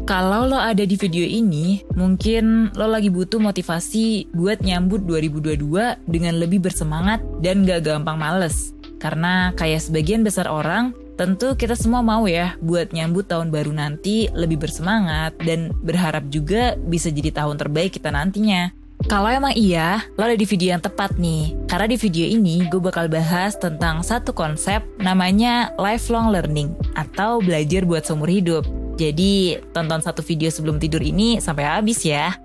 Kalau lo ada di video ini, mungkin lo lagi butuh motivasi buat nyambut 2022 dengan lebih bersemangat dan gak gampang males. Karena kayak sebagian besar orang, tentu kita semua mau ya buat nyambut tahun baru nanti lebih bersemangat dan berharap juga bisa jadi tahun terbaik kita nantinya. Kalau emang iya, lo ada di video yang tepat nih. Karena di video ini gue bakal bahas tentang satu konsep namanya lifelong learning atau belajar buat seumur hidup. Jadi, tonton satu video sebelum tidur ini sampai habis ya.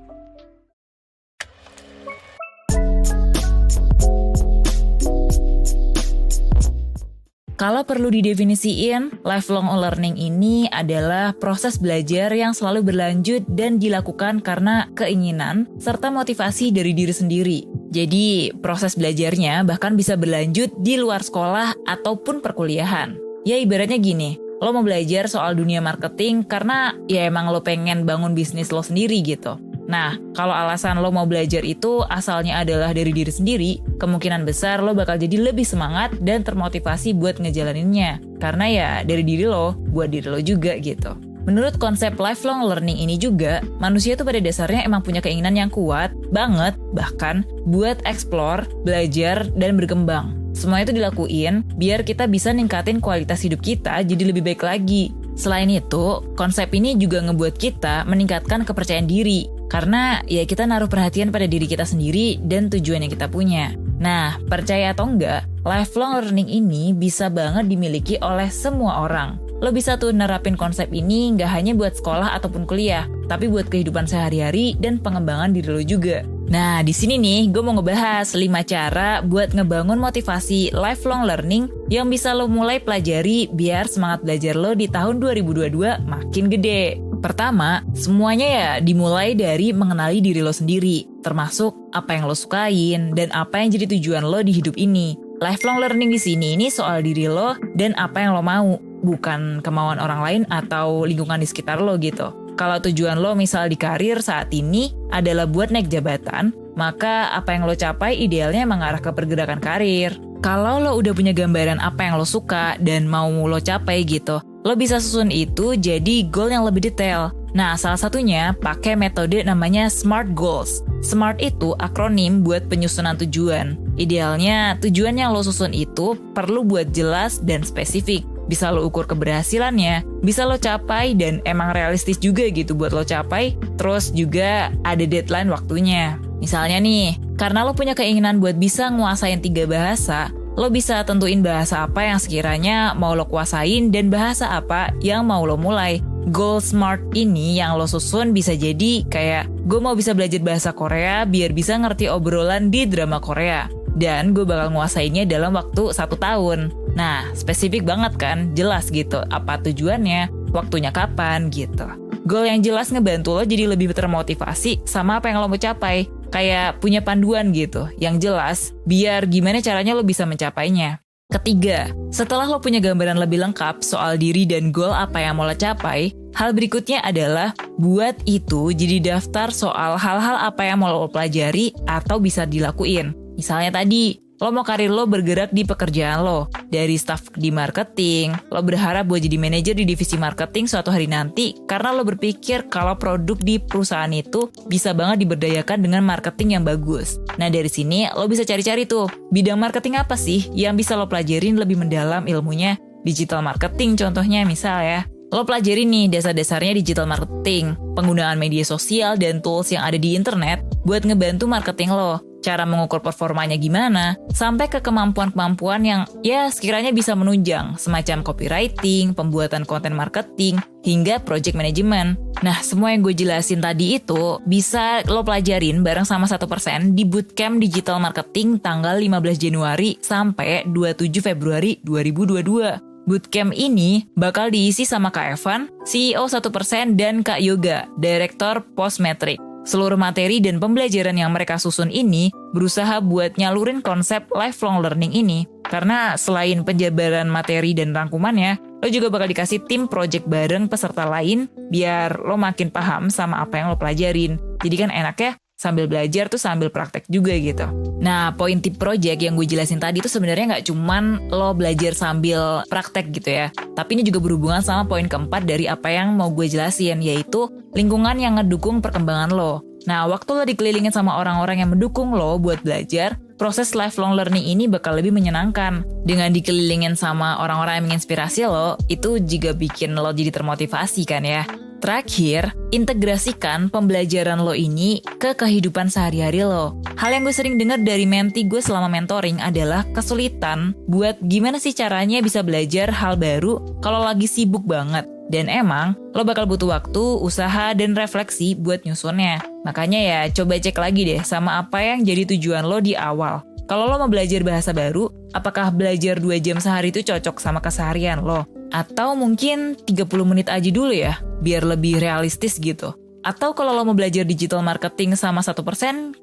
Kalau perlu didefinisiin, lifelong learning ini adalah proses belajar yang selalu berlanjut dan dilakukan karena keinginan serta motivasi dari diri sendiri. Jadi, proses belajarnya bahkan bisa berlanjut di luar sekolah ataupun perkuliahan. Ya ibaratnya gini, lo mau belajar soal dunia marketing karena ya emang lo pengen bangun bisnis lo sendiri gitu. Nah, kalau alasan lo mau belajar itu asalnya adalah dari diri sendiri, kemungkinan besar lo bakal jadi lebih semangat dan termotivasi buat ngejalaninnya. Karena ya dari diri lo, buat diri lo juga gitu. Menurut konsep lifelong learning ini juga, manusia tuh pada dasarnya emang punya keinginan yang kuat banget, bahkan buat explore, belajar, dan berkembang. Semua itu dilakuin biar kita bisa ningkatin kualitas hidup kita jadi lebih baik lagi. Selain itu, konsep ini juga ngebuat kita meningkatkan kepercayaan diri. Karena ya kita naruh perhatian pada diri kita sendiri dan tujuan yang kita punya. Nah, percaya atau enggak, lifelong learning ini bisa banget dimiliki oleh semua orang. Lo bisa tuh nerapin konsep ini nggak hanya buat sekolah ataupun kuliah, tapi buat kehidupan sehari-hari dan pengembangan diri lo juga. Nah, di sini nih gue mau ngebahas 5 cara buat ngebangun motivasi lifelong learning yang bisa lo mulai pelajari biar semangat belajar lo di tahun 2022 makin gede. Pertama, semuanya ya dimulai dari mengenali diri lo sendiri, termasuk apa yang lo sukain dan apa yang jadi tujuan lo di hidup ini. Lifelong learning di sini ini soal diri lo dan apa yang lo mau, bukan kemauan orang lain atau lingkungan di sekitar lo gitu. Kalau tujuan lo misal di karir saat ini adalah buat naik jabatan, maka apa yang lo capai idealnya mengarah ke pergerakan karir. Kalau lo udah punya gambaran apa yang lo suka dan mau lo capai gitu, lo bisa susun itu jadi goal yang lebih detail. Nah, salah satunya pakai metode namanya SMART Goals. SMART itu akronim buat penyusunan tujuan. Idealnya, tujuan yang lo susun itu perlu buat jelas dan spesifik. Bisa lo ukur keberhasilannya, bisa lo capai dan emang realistis juga gitu buat lo capai. Terus juga ada deadline waktunya. Misalnya nih, karena lo punya keinginan buat bisa nguasain 3 bahasa, lo bisa tentuin bahasa apa yang sekiranya mau lo kuasain dan bahasa apa yang mau lo mulai. Goal SMART ini yang lo susun bisa jadi kayak, gue mau bisa belajar bahasa Korea biar bisa ngerti obrolan di drama Korea. Dan gue bakal nguasainnya dalam waktu 1 tahun. Nah, spesifik banget kan, jelas gitu apa tujuannya, waktunya kapan gitu. Goal yang jelas ngebantu lo jadi lebih termotivasi sama apa yang lo mau capai. Kayak punya panduan gitu, yang jelas, biar gimana caranya lo bisa mencapainya. Ketiga, setelah lo punya gambaran lebih lengkap soal diri dan goal apa yang mau lo capai, hal berikutnya adalah buat itu jadi daftar soal hal-hal apa yang mau lo pelajari atau bisa dilakuin. Misalnya tadi, lo mau karir lo bergerak di pekerjaan lo. Dari staff di marketing, lo berharap buat jadi manajer di divisi marketing suatu hari nanti karena lo berpikir kalau produk di perusahaan itu bisa banget diberdayakan dengan marketing yang bagus. Nah dari sini lo bisa cari-cari tuh, bidang marketing apa sih yang bisa lo pelajarin lebih mendalam ilmunya. Digital marketing contohnya misal ya. Lo pelajari nih dasar-dasarnya digital marketing, penggunaan media sosial dan tools yang ada di internet buat ngebantu marketing lo. Cara mengukur performanya gimana, sampai ke kemampuan-kemampuan yang ya sekiranya bisa menunjang, semacam copywriting, pembuatan konten marketing, hingga project management. Nah, semua yang gue jelasin tadi itu bisa lo pelajarin bareng sama 1% di Bootcamp Digital Marketing tanggal 15 Januari sampai 27 Februari 2022. Bootcamp ini bakal diisi sama Kak Evan, CEO 1%, dan Kak Yoga, Direktur Postmetric. Seluruh materi dan pembelajaran yang mereka susun ini berusaha buat nyalurin konsep lifelong learning ini. Karena selain penjabaran materi dan rangkumannya, lo juga bakal dikasih tim project bareng peserta lain biar lo makin paham sama apa yang lo pelajarin. Jadi kan enak ya, sambil belajar tuh sambil praktek juga gitu. Nah, poin tip project yang gue jelasin tadi tuh sebenarnya nggak cuman lo belajar sambil praktek gitu ya. Tapi ini juga berhubungan sama poin keempat dari apa yang mau gue jelasin, yaitu lingkungan yang ngedukung perkembangan lo. Nah, waktu lo dikelilingin sama orang-orang yang mendukung lo buat belajar, proses lifelong learning ini bakal lebih menyenangkan. Dengan dikelilingin sama orang-orang yang menginspirasi lo, itu juga bikin lo jadi termotivasi kan ya. Terakhir, integrasikan pembelajaran lo ini ke kehidupan sehari-hari lo. Hal yang gue sering dengar dari mentee gue selama mentoring adalah kesulitan buat gimana sih caranya bisa belajar hal baru kalau lagi sibuk banget. Dan emang, lo bakal butuh waktu, usaha, dan refleksi buat nyusunnya. Makanya ya, coba cek lagi deh sama apa yang jadi tujuan lo di awal. Kalau lo mau belajar bahasa baru, apakah belajar 2 jam sehari itu cocok sama keseharian lo? Atau mungkin 30 menit aja dulu ya, biar lebih realistis gitu. Atau kalau lo mau belajar digital marketing sama 1%,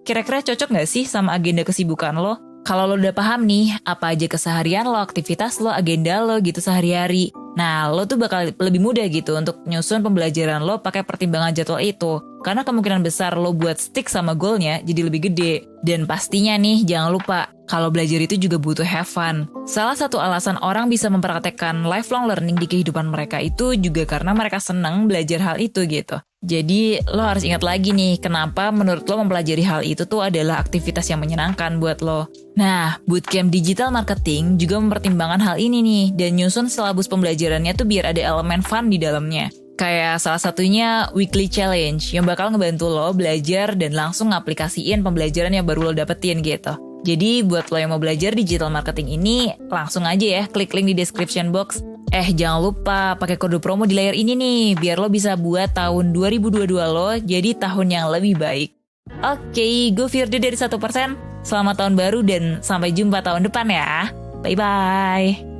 kira-kira cocok nggak sih sama agenda kesibukan lo? Kalau lo udah paham nih, apa aja keseharian lo, aktivitas lo, agenda lo gitu sehari-hari. Nah, lo tuh bakal lebih mudah gitu untuk nyusun pembelajaran lo pakai pertimbangan jadwal itu. Karena kemungkinan besar lo buat stick sama goalnya jadi lebih gede. Dan pastinya nih, jangan lupa, kalau belajar itu juga butuh have fun. Salah satu alasan orang bisa mempraktekkan lifelong learning di kehidupan mereka itu juga karena mereka senang belajar hal itu gitu. Jadi, lo harus ingat lagi nih, kenapa menurut lo mempelajari hal itu tuh adalah aktivitas yang menyenangkan buat lo. Nah, bootcamp digital marketing juga mempertimbangkan hal ini nih, dan nyusun silabus pembelajarannya tuh biar ada elemen fun di dalamnya. Kayak salah satunya weekly challenge, yang bakal ngebantu lo belajar dan langsung ngaplikasiin pembelajaran yang baru lo dapetin gitu. Jadi, buat lo yang mau belajar digital marketing ini, langsung aja ya, klik link di description box. Jangan lupa pakai kode promo di layar ini nih, biar lo bisa buat tahun 2022 lo jadi tahun yang lebih baik. Oke, gue Firdy dari 1%. Selamat tahun baru dan sampai jumpa tahun depan ya. Bye-bye.